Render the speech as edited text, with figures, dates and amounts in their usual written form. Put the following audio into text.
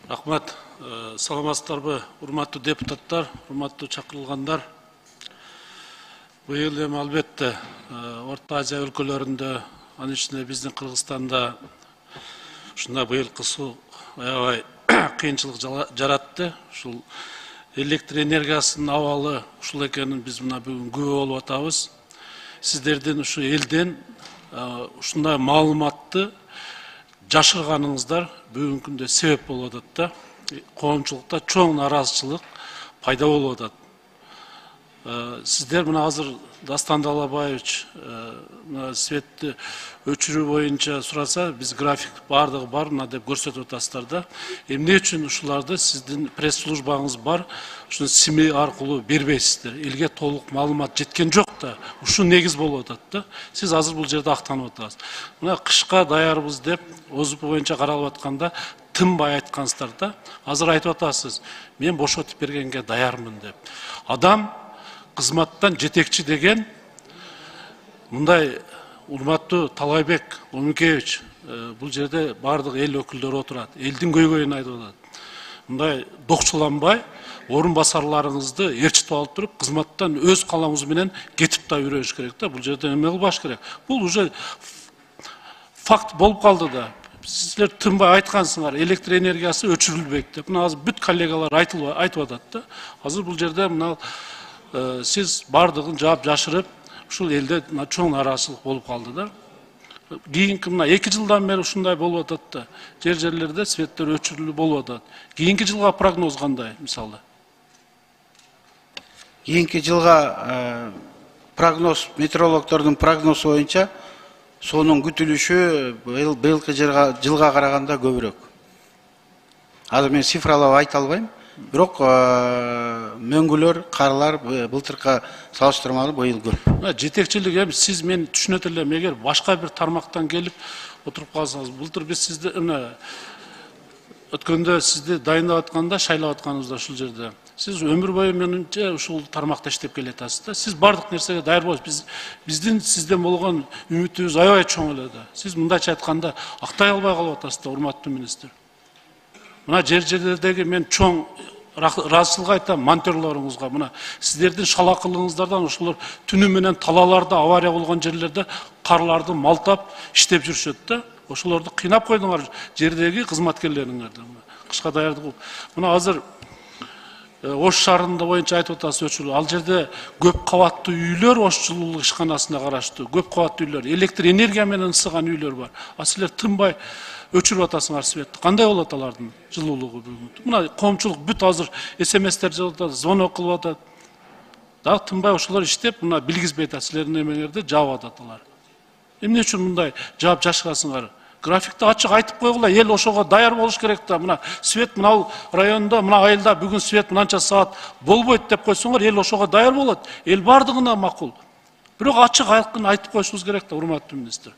Рахмат. Саламатсыздарбы, урматтуу депутаттар, урматтуу чакырылгандар. Быйыл эми албетте Орто Азия өлкөлөрүндө, анын ичинде биздин Кыргызстанда ушундай быйылкы суу аябай кыйынчылык жаратты. Ушул электр энергиясынын абалы ушул экенин биз мына бүгүн күбө болуп атабыз. Сиздердин ушу элден ушундай маалыматты жашырганыңыздар бүгүнкү күндө себеп болуп атат да. Коомчулукта чоң нааразычылык пайда болуп атат. Сиздер мына азыр Дастан Далабаевич светти өчүрүү боюнча сураса, биз график бардыгы бар мына деп көрсөтүп атасыздар да. Эмне үчүн ушуларды сиздин пресс службаңыз бар, ушуну СМИ аркылуу бербейсиздер? Элге толук маалымат жеткен жок да. Ушул негиз болуп атат да. Сиз азыр бул жерде актанып атасыз. Мына кышка даярбыз деп ОЗУП боюнча каралып атканда тынбай айткансыздар да. Азыр айтып атасыз, мен бошотуп бергенге даярмын деп. Адам кызматтан жетекчи деген мындай урматтуу Талайбек Омукевич, бул жерде бардык эл өкүлдөрү отурат. Элдин көйгөйүн айтып атат. Мындай докчуланбай, орун басарларыңызды ээрчитип алып туруп, кызматтан өз калаңыз менен кетип да үйрөнүш керек да. Бул жерде эме кылбаш керек. Бул уже факт болуп калды да. Сиздер тынбай айткансыңар, электр энергиясы өчүрүлбөйт деп. Мына азыр бүт коллегалар айтып атат да. Азыр бул жерде мына сиз бардыгын жаап жашырып, ушул элде чоң нааразычылык болуп калды да. Кийинки мына 2 жылдан бери ушундай болуп атат да. Жерлерде светтер өчүрүлүү болуп атат. Кийинки жылга прогноз кандай, мисалы? Кийинки жылга прогноз, метеорологдордун прогнозу боюнча суунун күтүлүшү быйылкы жылга караганда көбүрөөк. Азыр мен цифралап айта албайм, бирок мөңгүлөр, карлар былтыркы салыштырмалуу быйыл көп. Жетекчилик эми сиз мен түшүнөт элем, эгер башка бир тармактан келип отуруп калсаңыз, былтыр биз сизди өткөндө сизди дайындап атканда, шайлап атканыбызда ушул жерде сиз өмүр бою менимче ушул тармакта иштеп келатасыз да. Сиз бардык нерсеге даяр болосуз. Биздин сизден болгон үмүтүбүз аябай чоң эле да. Сиз мындайча айтканда актай албай калып атасыз да, урматтуу министр. Мына жерлердеги мен чоң ыраазычылык айтам монтерлоруңузга. Мына сиздердин шалакылыгыңыздардан ушулар түнү менен талаларда авария болгон жерлерде карларды малтап иштеп жүрүшөт да. Ошолорду кыйнап койдуңар жердеги кызматкерлериңерди. Кышка даярдык. Мына азыр Ош шаарында боюнча айтып атасыз өчүрүү. Ал жерде көп кабаттуу үйлөр, Ош жылуулук ишканасына караштуу көп кабаттуу үйлөр, электр энергия менен ысыган үйлөр бар. А силер тынбай өчүрүп атасыңар светти. Кандай болот алардын жылуулугу бүгүн? Мына коомчулук бүт азыр СМСтер жазып атат, звонок кылып атат. Дагы тынбай ошолор иштеп, мына билгизбей атат, силердин эмеңерди жаап атат алар. Эмне үчүн мындай жаап жашырасыңар? Графикти ачык айтып койгула, эл ошого даяр болуш керек да. Мына свет мына райондо, мына айылда бүгүн свет мынанча саат болбойт деп койсоңор, эл ошого даяр болот. Эл бардыгына макул. Бирок ачык айткын айтып коюшубуз керек да, урматтуу министр.